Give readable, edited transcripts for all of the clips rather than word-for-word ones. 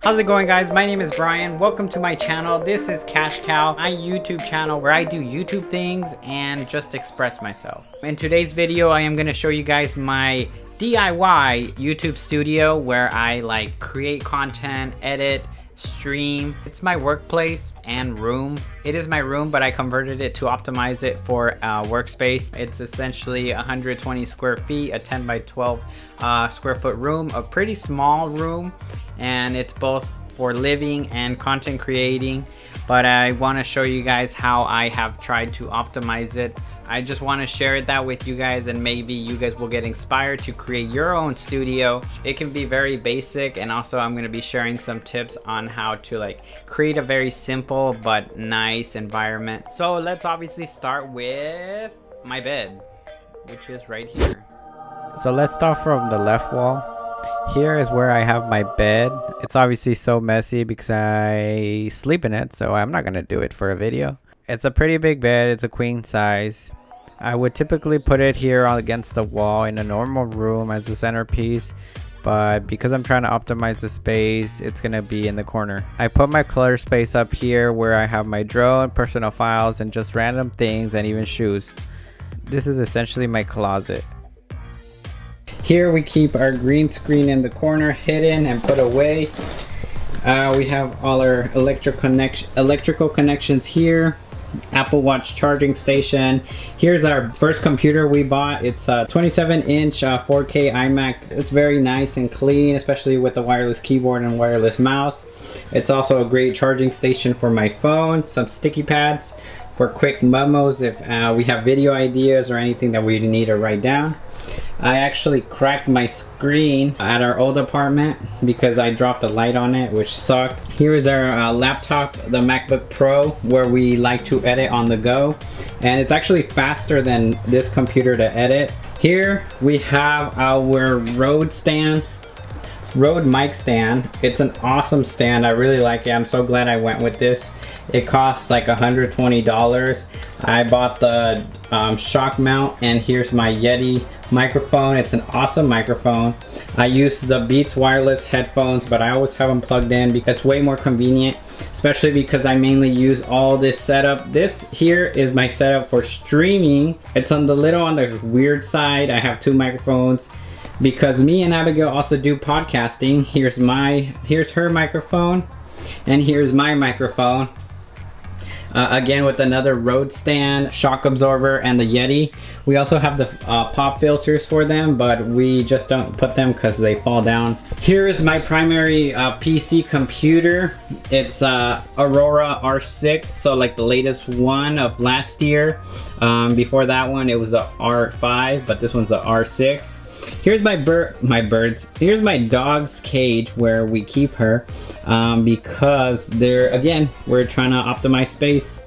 How's it going, guys? My name is Brian. Welcome to my channel. This is Cash Cow, my YouTube channel where I do YouTube things and just express myself. In today's video, I am going to show you guys my DIY YouTube studio where I create content, edit, stream. It's my workplace and room. It is my room, but I converted it to optimize it for workspace. It's essentially 120 square feet, a 10 by 12 square foot room, a pretty small room, and it's both for living and content creating. But I want to show you guys how I have tried to optimize it. I just want to share that with you guys, and maybe you guys will get inspired to create your own studio. It can be very basic, and also I'm going to be sharing some tips on how to create a very simple but nice environment. So let's obviously start with my bed, which is right here. So let's start from the left wall. Here is where I have my bed. It's obviously so messy because I sleep in it, so I'm not going to do it for a video. It's a pretty big bed. It's a queen size. I would typically put it here against the wall in a normal room as a centerpiece, but because I'm trying to optimize the space, it's gonna be in the corner. I put my clutter space up here where I have my drone, personal files, and just random things, and even shoes. This is essentially my closet. Here we keep our green screen in the corner, hidden and put away. We have all our electrical connections here. Apple Watch charging station. Here's our first computer we bought. It's a 27-inch 4K iMac. It's very nice and clean, especially with the wireless keyboard and wireless mouse. It's also a great charging station for my phone. Some sticky pads for quick memos if we have video ideas or anything that we need to write down. I actually cracked my screen at our old apartment because I dropped a light on it, which sucked. Here is our laptop, the MacBook Pro, where we like to edit on the go. And it's actually faster than this computer to edit. Here we have our Rode mic stand. It's an awesome stand. I really like it. I'm so glad I went with this. It costs like $120. I bought the shock mount, and here's my Yeti microphone. It's an awesome microphone. I use the Beats wireless headphones, but I always have them plugged in because it's way more convenient, especially because I mainly use all this setup. This here is my setup for streaming. It's on the weird side. I have two microphones because me and Abigail also do podcasting. Here's her microphone, and here's my microphone. Again with another Rode stand, shock absorber, and the Yeti. We also have the pop filters for them, but we just don't put them because they fall down. Here is my primary PC computer. It's Aurora R6, so like the latest one of last year. Before that one it was the R5, but this one's the R6. Here's here's my dog's cage where we keep her because we're trying to optimize space,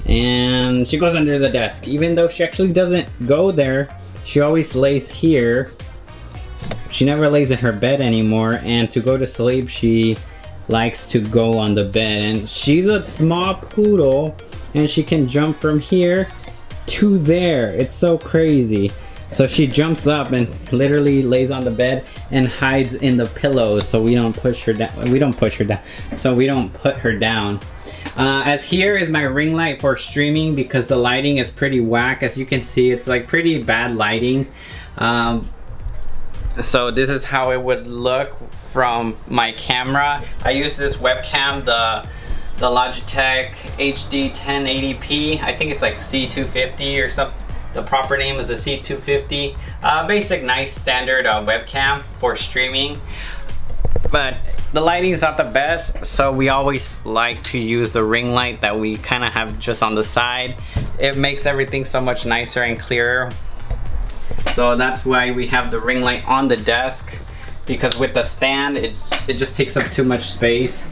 and she goes under the desk. Even though she actually doesn't go there, she always lays here. She never lays in her bed anymore, and to go to sleep she likes to go on the bed. And she's a small poodle, and she can jump from here to there. It's so crazy. So she jumps up and literally lays on the bed and hides in the pillows, so we don't push her down. So we don't put her down. As here is my ring light for streaming because the lighting is pretty whack. As you can see, it's like pretty bad lighting. So this is how it would look from my camera. I use this webcam, the Logitech HD 1080p. I think it's like C250 or something. The proper name is a C250. Basic, nice, standard webcam for streaming. But the lighting is not the best, so we always like to use the ring light that we kind of have just on the side. It makes everything so much nicer and clearer. So that's why we have the ring light on the desk, because with the stand, it just takes up too much space.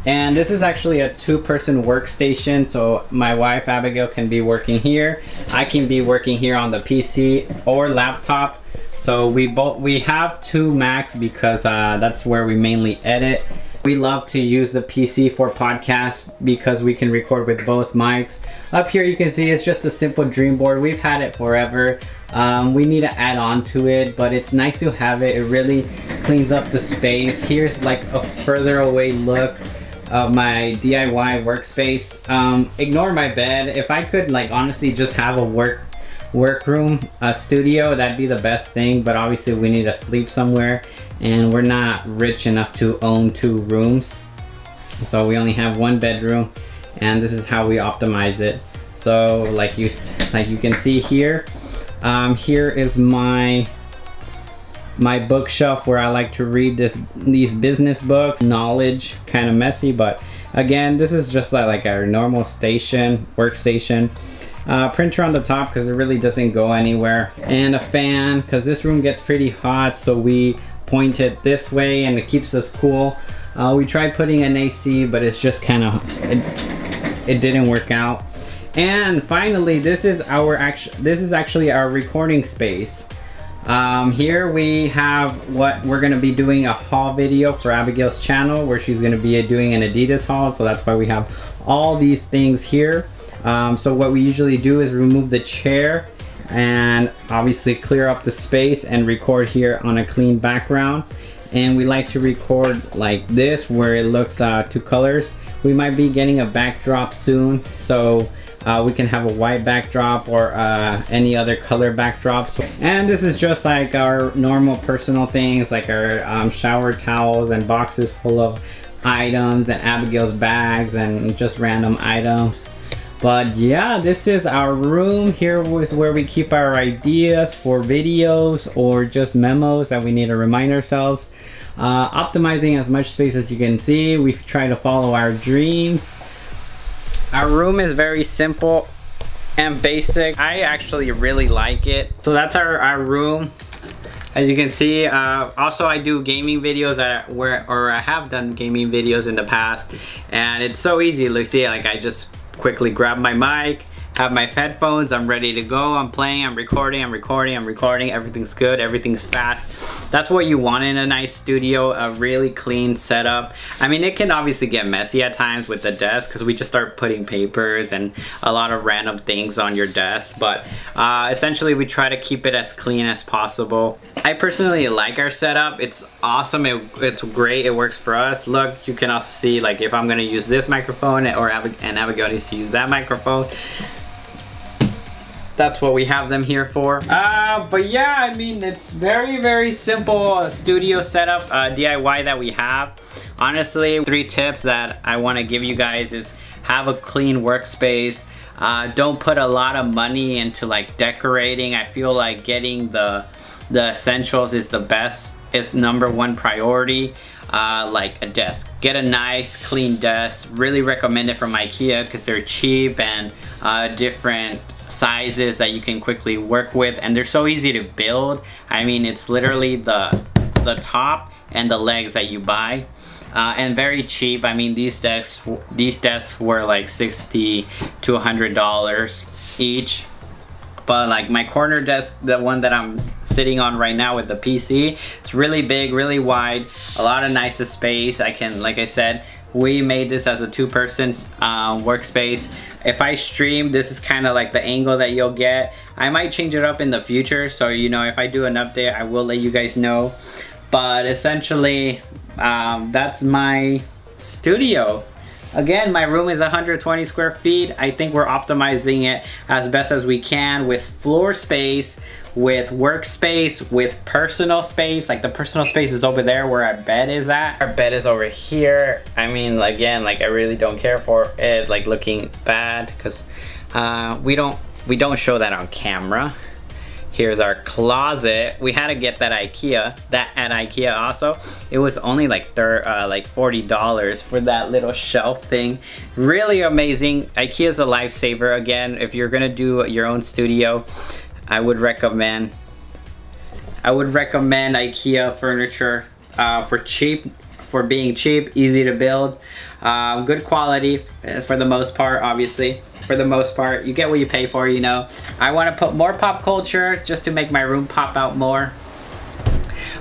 And this is actually a two-person workstation, so my wife Abigail can be working here. I can be working here on the PC or laptop. So we have two Macs because that's where we mainly edit. We love to use the PC for podcasts because we can record with both mics. Up here you can see it's just a simple dream board. We've had it forever. We need to add on to it, but it's nice to have it. It really cleans up the space. Here's like a further away look of my DIY workspace. Ignore my bed. If I could like honestly just have a workroom, a studio, that'd be the best thing, but obviously we need to sleep somewhere and we're not rich enough to own 2 rooms. So we only have 1 bedroom, and this is how we optimize it. So like you can see here, here is my bookshelf where I like to read these business books. Knowledge, kind of messy, but again, this is just like our normal workstation. Printer on the top because it really doesn't go anywhere, and a fan because this room gets pretty hot, so we point it this way and it keeps us cool. We tried putting an AC, but it's just kind of it didn't work out. And finally, this is actually our recording space. Here we have what we're gonna be doing a haul video for Abigail's channel, where she's gonna be doing an Adidas haul, so that's why we have all these things here. So what we usually do is remove the chair and obviously clear up the space and record here on a clean background. And we like to record like this, where it looks 2 colors. We might be getting a backdrop soon, so we can have a white backdrop or any other color backdrops. And this is just like our normal personal things, like our shower towels and boxes full of items, and Abigail's bags and just random items. But yeah, this is our room. Here is where we keep our ideas for videos or just memos that we need to remind ourselves. Optimizing as much space as you can see. We try to follow our dreams. Our room is very simple and basic. I actually really like it. So that's our room. As you can see, also I do gaming videos I have done gaming videos in the past, and it's so easy. Look, see, like I just quickly grab my mic, have my headphones, I'm ready to go, I'm playing, I'm recording, everything's good, everything's fast. That's what you want in a nice studio, a really clean setup. I mean, it can obviously get messy at times with the desk because we just start putting papers and a lot of random things on your desk, but essentially we try to keep it as clean as possible. I personally like our setup. It's awesome, it's great, it works for us. Look, you can also see like if I'm gonna use this microphone and Abigail needs to use that microphone, that's what we have them here for. But yeah, I mean, it's very simple studio setup, DIY that we have. Honestly, 3 tips that I want to give you guys is have a clean workspace. Don't put a lot of money into like decorating. I feel like getting the essentials is the best, is #1 priority. Like a desk. Get a nice clean desk. Really recommend it from IKEA because they're cheap and different sizes that you can quickly work with, and they're so easy to build. I mean, it's literally the top and the legs that you buy, and very cheap. I mean, these desks were like $60 to $100 each. But like my corner desk, the one that I'm sitting on right now with the PC, it's really big, really wide, a lot of nice space. Like I said, we made this as a 2-person workspace. If I stream, this is kind of like the angle that you'll get. I might change it up in the future, so you know, if I do an update, I will let you guys know. But essentially, that's my studio. Again, my room is 120 square feet. I think we're optimizing it as best as we can with floor space, with workspace, with personal space. Like the personal space is over there where our bed is at. Our bed is over here. I mean, again, like I really don't care for it like looking bad because we don't show that on camera. Here's our closet. We had to get that at IKEA also. It was only like $40 for that little shelf thing. Really amazing. IKEA is a lifesaver. Again, if you're gonna do your own studio, I would recommend IKEA furniture for being cheap, easy to build, good quality for the most part, obviously. For the most part, you get what you pay for, you know. I want to put more pop culture just to make my room pop out more.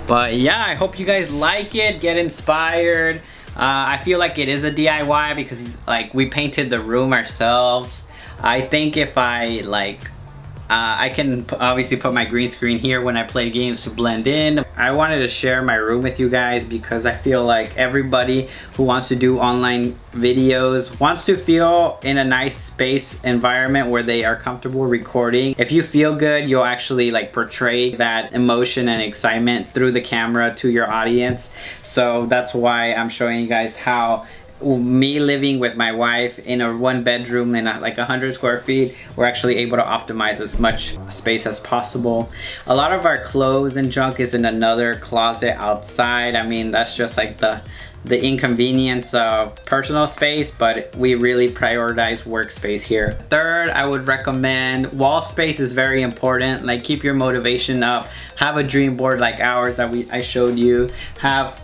But yeah, I hope you guys like it, get inspired. I feel like it is a DIY because we painted the room ourselves. I think if I I can obviously put my green screen here when I play games to blend in. I wanted to share my room with you guys because I feel like everybody who wants to do online videos wants to feel in a nice space environment where they are comfortable recording. If you feel good, you'll actually like portray that emotion and excitement through the camera to your audience. So that's why I'm showing you guys how me living with my wife in a 1-bedroom in like 100 square feet, we're actually able to optimize as much space as possible. A lot of our clothes and junk is in another closet outside. I mean, that's just like the inconvenience of personal space, but we really prioritize workspace here. Third, I would recommend wall space is very important. Like, keep your motivation up. Have a dream board like ours that I showed you.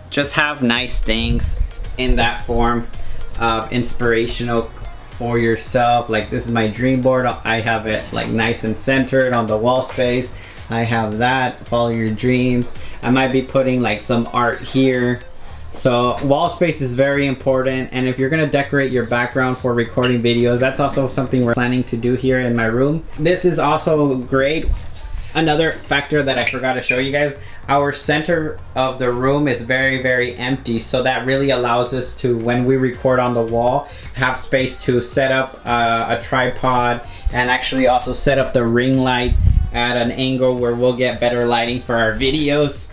Just have nice things in that form of inspirational for yourself. Like, this is my dream board. I have it like nice and centered on the wall space. I have that, follow your dreams. I might be putting like some art here. So wall space is very important, and if you're gonna decorate your background for recording videos, that's also something we're planning to do here in my room. This is also great. Another factor that I forgot to show you guys, our center of the room is very empty, so that really allows us to, when we record on the wall, have space to set up a tripod and actually also set up the ring light at an angle where we'll get better lighting for our videos,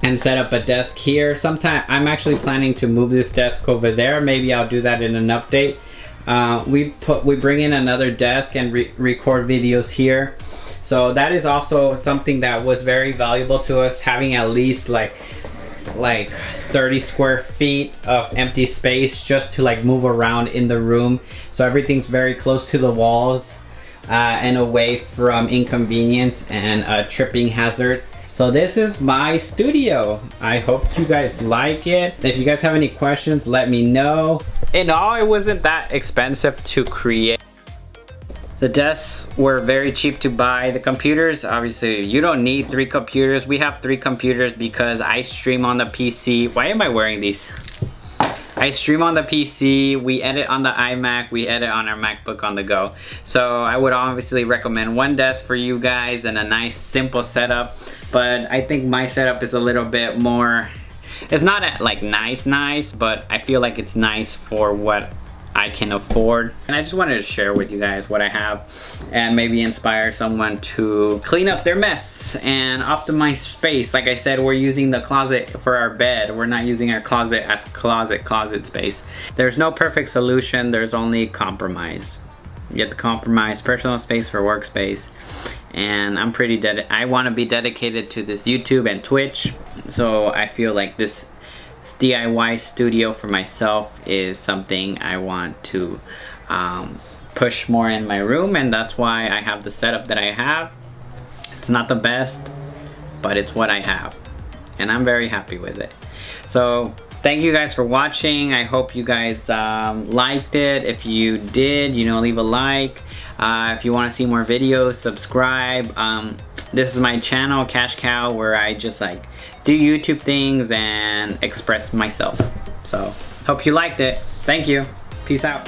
and set up a desk here. Sometime I'm actually planning to move this desk over there. Maybe I'll do that in an update. We bring in another desk and record videos here. So that is also something that was very valuable to us, having at least like 30 square feet of empty space just to like move around in the room. So everything's very close to the walls and away from inconvenience and a tripping hazard. So this is my studio. I hope you guys like it. If you guys have any questions, let me know. In all, it wasn't that expensive to create. The desks were very cheap to buy. The computers, obviously, you don't need 3 computers. We have 3 computers because I stream on the PC. Why am I wearing these? I stream on the PC, we edit on the iMac, we edit on our MacBook on the go. So I would obviously recommend one desk for you guys and a nice simple setup. But I think my setup is a little bit more, it's not like nice, but I feel like it's nice for what I can afford. And I just wanted to share with you guys what I have and maybe inspire someone to clean up their mess and optimize space. Like I said, we're using the closet for our bed. We're not using our closet as closet space. There's no perfect solution, there's only compromise. You get the compromise, personal space for workspace. And I'm I want to be dedicated to this YouTube and Twitch. So I feel like this DIY studio for myself is something I want to push more in my room, and that's why I have the setup that I have. It's not the best, but it's what I have, and I'm very happy with it. So thank you guys for watching. I hope you guys liked it. If you did, you know, leave a like. If you want to see more videos, subscribe. This is my channel, Cash Cow, where I just like do YouTube things and express myself. So hope you liked it. Thank you. Peace out.